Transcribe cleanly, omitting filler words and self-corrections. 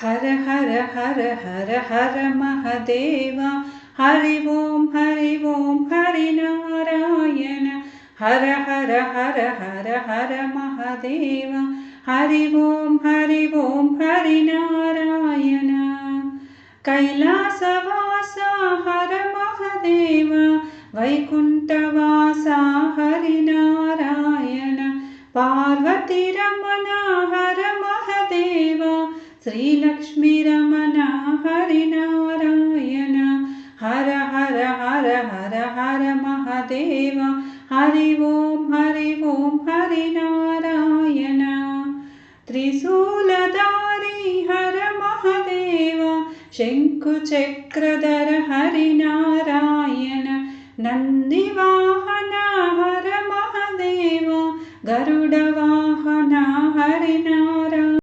हर हर हर हर हर Mahadev Hari Om Hari Narayan हर हर हर हर हर Mahadev Hari Om Hari Narayan कैलासवासा हर Mahadev वैकुंठवासा Hari Narayan Parvati Ramana हर Mahadev Sreelakshmi Ramana Hari Narayan हर हर हर हर हर Mahadev Hari Om Hari Narayan त्रिशूलधारी हर Mahadev शंकुचक्रधर Hari Narayan नंदिवाहन हर Mahadev गरुडवाहन Hari Narayan.